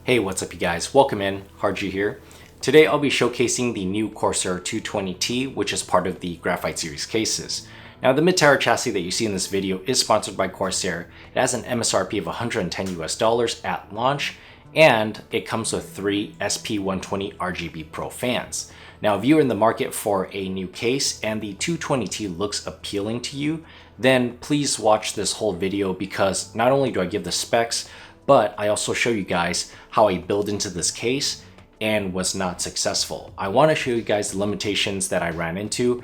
Hey, what's up you guys? Welcome in, Harji here. Today I'll be showcasing the new Corsair 220T, which is part of the Graphite Series cases. Now the mid-tower chassis that you see in this video is sponsored by Corsair. It has an MSRP of $110 US at launch, and it comes with 3 SP120 RGB Pro fans. Now if you're in the market for a new case and the 220T looks appealing to you, then please watch this whole video because not only do I give the specs, but I also show you guys how I build into this case and was not successful. I want to show you guys the limitations that I ran into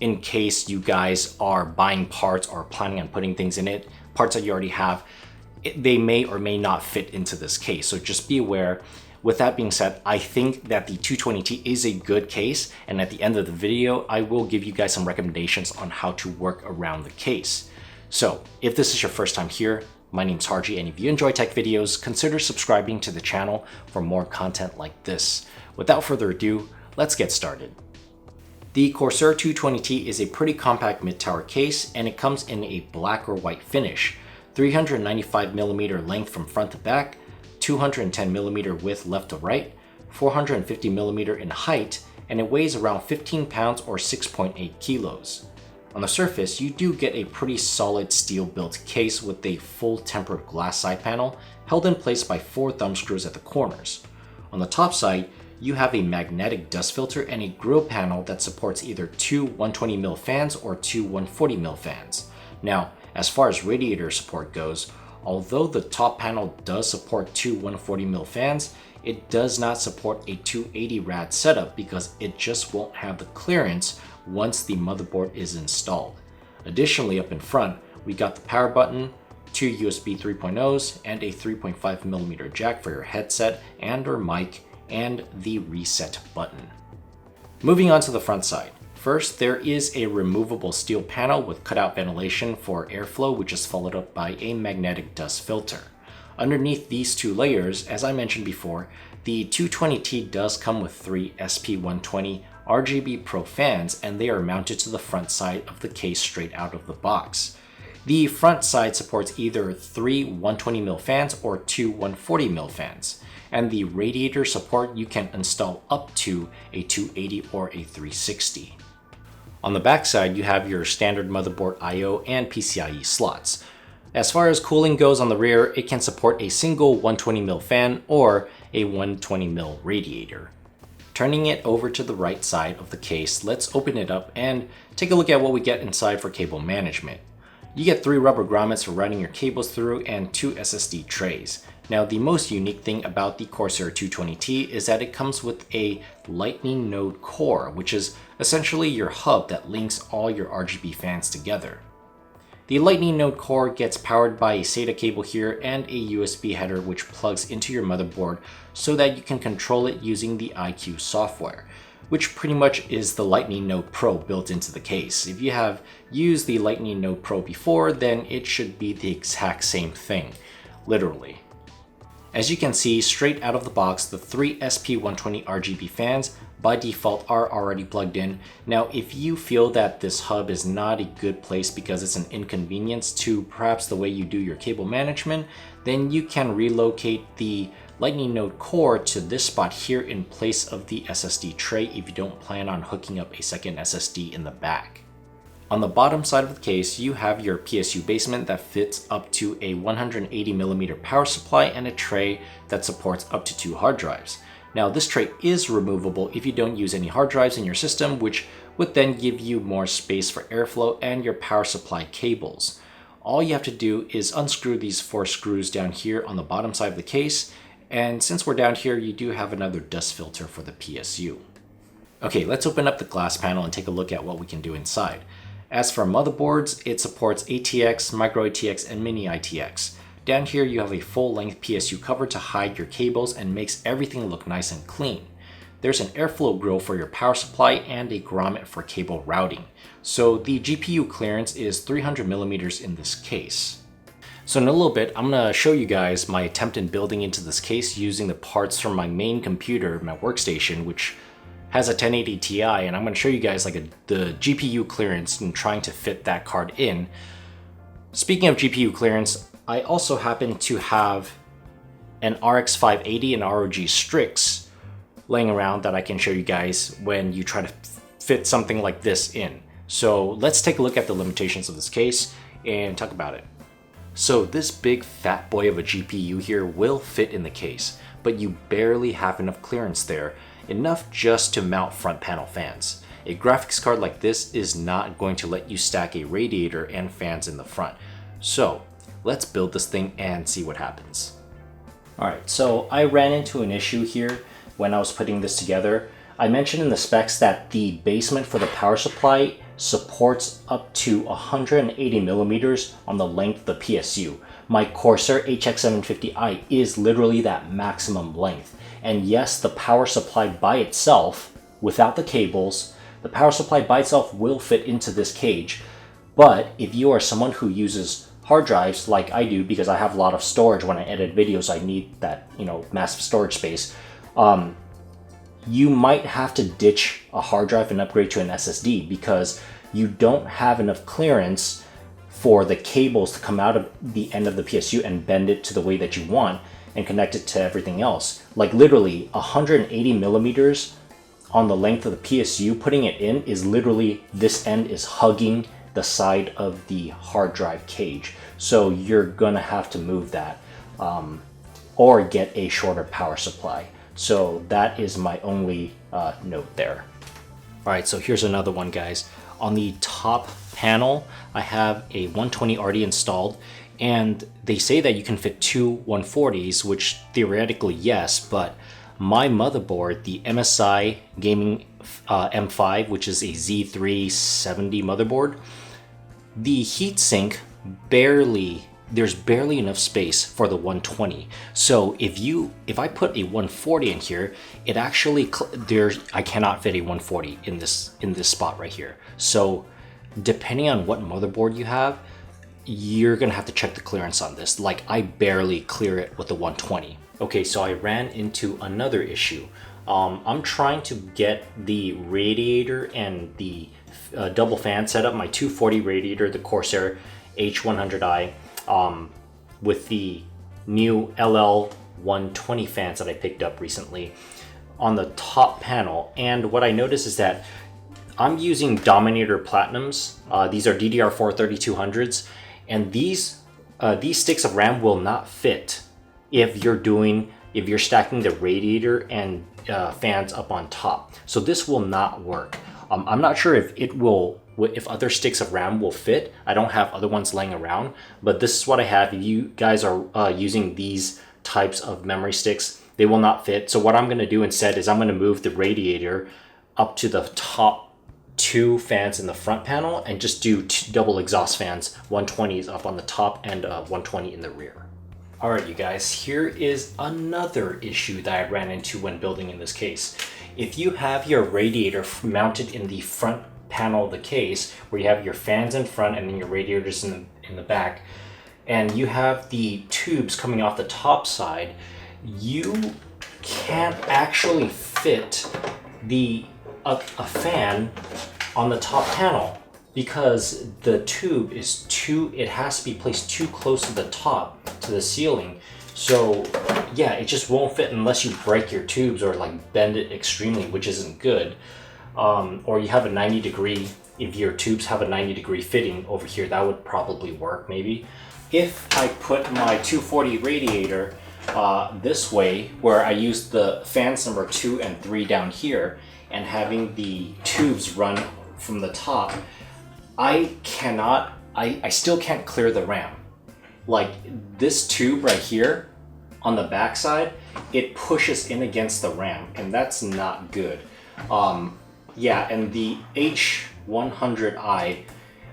in case you guys are buying parts or planning on putting things in it, parts that you already have, they may or may not fit into this case. So just be aware. With that being said, I think that the 220T is a good case, and at the end of the video, I will give you guys some recommendations on how to work around the case. So if this is your first time here, my name's Harji, and if you enjoy tech videos, consider subscribing to the channel for more content like this. Without further ado, let's get started. The Corsair 220T is a pretty compact mid-tower case, and it comes in a black or white finish, 395mm length from front to back, 210mm width left to right, 450mm in height, and it weighs around 15 pounds or 6.8 kilos. On the surface, you do get a pretty solid steel-built case with a full tempered glass side panel held in place by 4 thumb screws at the corners. On the top side, you have a magnetic dust filter and a grill panel that supports either 2 120mm fans or 2 140mm fans. Now, as far as radiator support goes, although the top panel does support 2 140mm fans, it does not support a 280 rad setup because it just won't have the clearance once the motherboard is installed. Additionally, up in front, we got the power button, 2 USB 3.0s, and a 3.5mm jack for your headset and or mic, and the reset button. Moving on to the front side. First, there is a removable steel panel with cutout ventilation for airflow, which is followed up by a magnetic dust filter. Underneath these 2 layers, as I mentioned before, the 220T does come with 3 SP120 RGB Pro fans, and they are mounted to the front side of the case straight out of the box. The front side supports either 3 120mm fans or 2 140mm fans, and the radiator support you can install up to a 280 or a 360. On the back side, you have your standard motherboard I/O and PCIe slots. As far as cooling goes on the rear, it can support a single 120mm fan or a 120mm radiator. Turning it over to the right side of the case, let's open it up and take a look at what we get inside for cable management. You get 3 rubber grommets for running your cables through and 2 SSD trays. Now, the most unique thing about the Corsair 220T is that it comes with a lightning node core, which is essentially your hub that links all your RGB fans together. The lightning node core gets powered by a SATA cable here and a USB header which plugs into your motherboard so that you can control it using the iCUE software, which pretty much is the Lightning Node Pro built into the case. If you have used the Lightning Node Pro before, then it should be the exact same thing, literally. As you can see, straight out of the box, the 3 SP120 RGB fans by default are already plugged in. Now, if you feel that this hub is not a good place because it's an inconvenience to perhaps the way you do your cable management, then you can relocate the Lightning Node core to this spot here in place of the SSD tray if you don't plan on hooking up a second SSD in the back. On the bottom side of the case, you have your PSU basement that fits up to a 180mm power supply and a tray that supports up to 2 hard drives. Now, this tray is removable if you don't use any hard drives in your system, which would then give you more space for airflow and your power supply cables. All you have to do is unscrew these 4 screws down here on the bottom side of the case, and since we're down here, you do have another dust filter for the PSU. Okay, let's open up the glass panel and take a look at what we can do inside. As for motherboards, it supports ATX, Micro ATX, and Mini ITX. Down here, you have a full-length PSU cover to hide your cables and makes everything look nice and clean. There's an airflow grill for your power supply and a grommet for cable routing. So the GPU clearance is 300mm in this case. So in a little bit, I'm going to show you guys my attempt in building into this case using the parts from my main computer, my workstation, which has a 1080 Ti, and I'm going to show you guys like the GPU clearance and trying to fit that card in. Speaking of GPU clearance, I also happen to have an RX 580 and ROG Strix laying around that I can show you guys when you try to fit something like this in. So let's take a look at the limitations of this case and talk about it. So this big fat boy of a GPU here will fit in the case, but you barely have enough clearance there, enough just to mount front panel fans. A graphics card like this is not going to let you stack a radiator and fans in the front. So let's build this thing and see what happens. Alright, so I ran into an issue here when I was putting this together. I mentioned in the specs that the basement for the power supply supports up to 180 millimeters on the length of the PSU. My Corsair HX750i is literally that maximum length. And yes, the power supply by itself, without the cables, the power supply by itself will fit into this cage. But if you are someone who uses hard drives like I do, because I have a lot of storage when I edit videos, I need that, massive storage space. You might have to ditch a hard drive and upgrade to an SSD because you don't have enough clearance for the cables to come out of the end of the PSU and bend it to the way that you want and connect it to everything else. Like literally 180 millimeters on the length of the PSU, putting it in is literally, this end is hugging the side of the hard drive cage. So you're gonna have to move that or get a shorter power supply. So that is my only note there. All right, so here's another one, guys. On the top panel, I have a 120 already installed, and they say that you can fit two 140s, which theoretically yes, but my motherboard, the MSI Gaming M5, which is a Z370 motherboard, the heatsink there's barely enough space for the 120. So if I put a 140 in here, it actually I cannot fit a 140 in this spot right here. So depending on what motherboard you have, you're gonna have to check the clearance on this. Like I barely clear it with the 120. Okay, so I ran into another issue. I'm trying to get the radiator and the double fan set up, my 240 radiator, the Corsair H100i, with the new LL120 fans that I picked up recently on the top panel. And what I noticed is that I'm using Dominator Platinums. These are DDR4 3200s, and these sticks of RAM will not fit if you're stacking the radiator and fans up on top. So this will not work. I'm not sure if other sticks of RAM will fit. I don't have other ones laying around, but this is what I have. If you guys are using these types of memory sticks, they will not fit. So what I'm gonna do instead is I'm gonna move the radiator up to the top two fans in the front panel and just do double exhaust fans, 120s up on the top and 120 in the rear. All right, you guys, here is another issue that I ran into when building in this case. If you have your radiator mounted in the front panel of the case, where you have your fans in front and then your radiators in the back, and you have the tubes coming off the top side, you can't actually fit a fan on the top panel because the tube is it has to be placed too close to the top, to the ceiling. So yeah, it just won't fit unless you break your tubes or like bend it extremely, which isn't good. Or you have a 90 degree, if your tubes have a 90 degree fitting over here, that would probably work maybe. If I put my 240 radiator this way, where I use the fans number 2 and 3 down here, and having the tubes run from the top, I still can't clear the RAM. Like this tube right here on the back side, it pushes in against the RAM, and that's not good. Yeah, and the H100i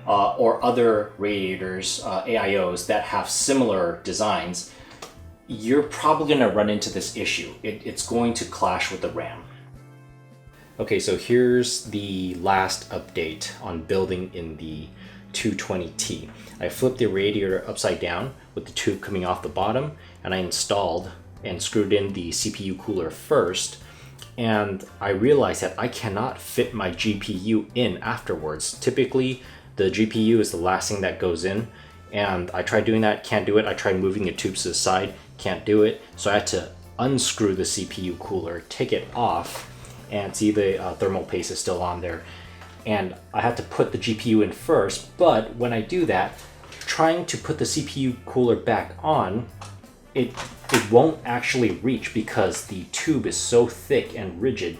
or other radiators, AIOs that have similar designs, you're probably going to run into this issue. It's going to clash with the RAM. Okay, so here's the last update on building in the 220T. I flipped the radiator upside down with the tube coming off the bottom, and I installed and screwed in the CPU cooler first, and I realized that I cannot fit my GPU in afterwards. Typically, the GPU is the last thing that goes in, and I tried doing that, can't do it. I tried moving the tubes to the side, can't do it. So I had to unscrew the CPU cooler, take it off, and see the thermal paste is still on there. And I had to put the GPU in first, but when I do that, trying to put the CPU cooler back on, it won't actually reach because the tube is so thick and rigid.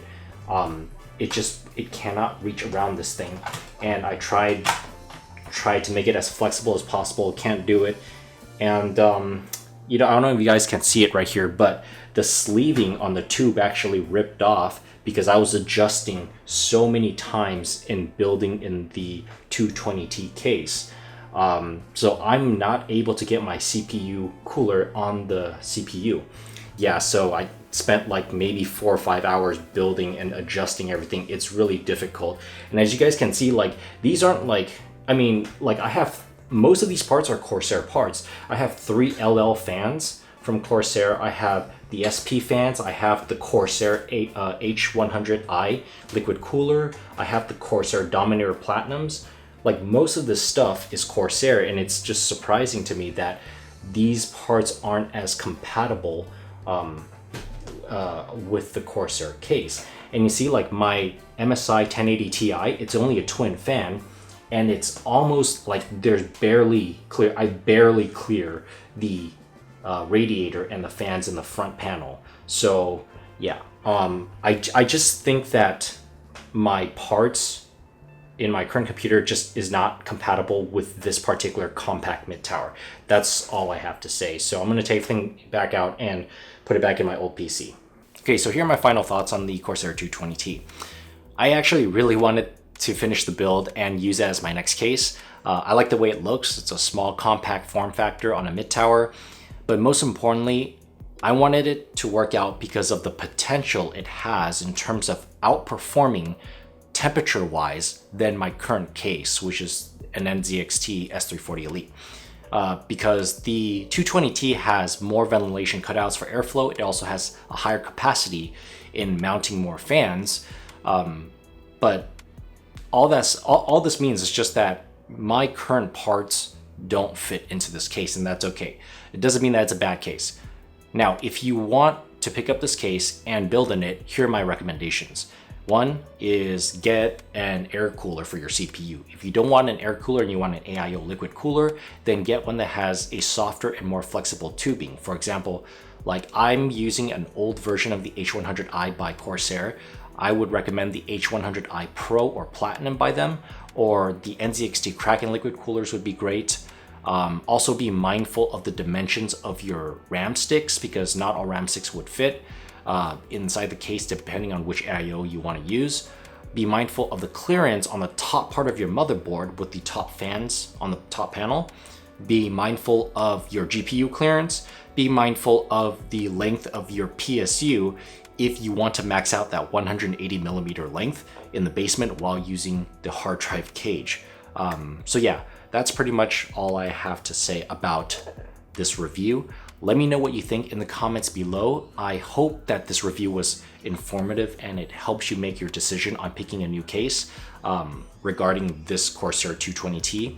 It cannot reach around this thing. And I tried to make it as flexible as possible, can't do it. And you know, I don't know if you guys can see it right here, but the sleeving on the tube actually ripped off because I was adjusting so many times in building in the 220T case. So I'm not able to get my CPU cooler on the CPU. Yeah, so I spent like maybe 4 or 5 hours building and adjusting everything. It's really difficult. And as you guys can see, like these aren't like, I mean, like I have, most of these parts are Corsair parts. I have 3 LL fans from Corsair. I have the SP fans. I have the Corsair H100i liquid cooler. I have the Corsair Dominator Platinums. Like most of this stuff is Corsair, and it's just surprising to me that these parts aren't as compatible with the Corsair case. And you see like my MSI 1080 Ti, it's only a twin fan, and it's almost like there's barely clear, I barely clear the radiator and the fans in the front panel. So yeah, I just think that my parts in my current computer just is not compatible with this particular compact mid-tower. That's all I have to say. So I'm gonna take everything back out and put it back in my old PC. Okay, so here are my final thoughts on the Corsair 220T. I actually really wanted to finish the build and use it as my next case. I like the way it looks. It's a small compact form factor on a mid-tower, but most importantly, I wanted it to work out because of the potential it has in terms of outperforming temperature-wise than my current case, which is an NZXT S340 Elite. Because the 220T has more ventilation cutouts for airflow. It also has a higher capacity in mounting more fans. But all this means is just that my current parts don't fit into this case, and that's okay. It doesn't mean that it's a bad case. Now, if you want to pick up this case and build in it, here are my recommendations. One is get an air cooler for your CPU. If you don't want an air cooler and you want an AIO liquid cooler, then get one that has a softer and more flexible tubing. For example, like I'm using an old version of the H100i by Corsair. I would recommend the H100i Pro or Platinum by them, or the NZXT Kraken liquid coolers would be great. Also be mindful of the dimensions of your RAM sticks because not all RAM sticks would fit inside the case depending on which AIO you want to use. Be mindful of the clearance on the top part of your motherboard with the top fans on the top panel. Be mindful of your GPU clearance. Be mindful of the length of your PSU if you want to max out that 180mm length in the basement while using the hard drive cage. So yeah, that's pretty much all I have to say about this review. Let me know what you think in the comments below. I hope that this review was informative and it helps you make your decision on picking a new case regarding this Corsair 220T.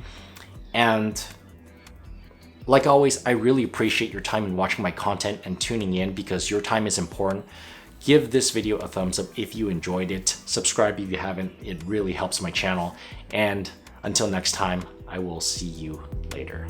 And like always, I really appreciate your time in watching my content and tuning in because your time is important. Give this video a thumbs up if you enjoyed it. Subscribe if you haven't. It really helps my channel. And until next time, I will see you later.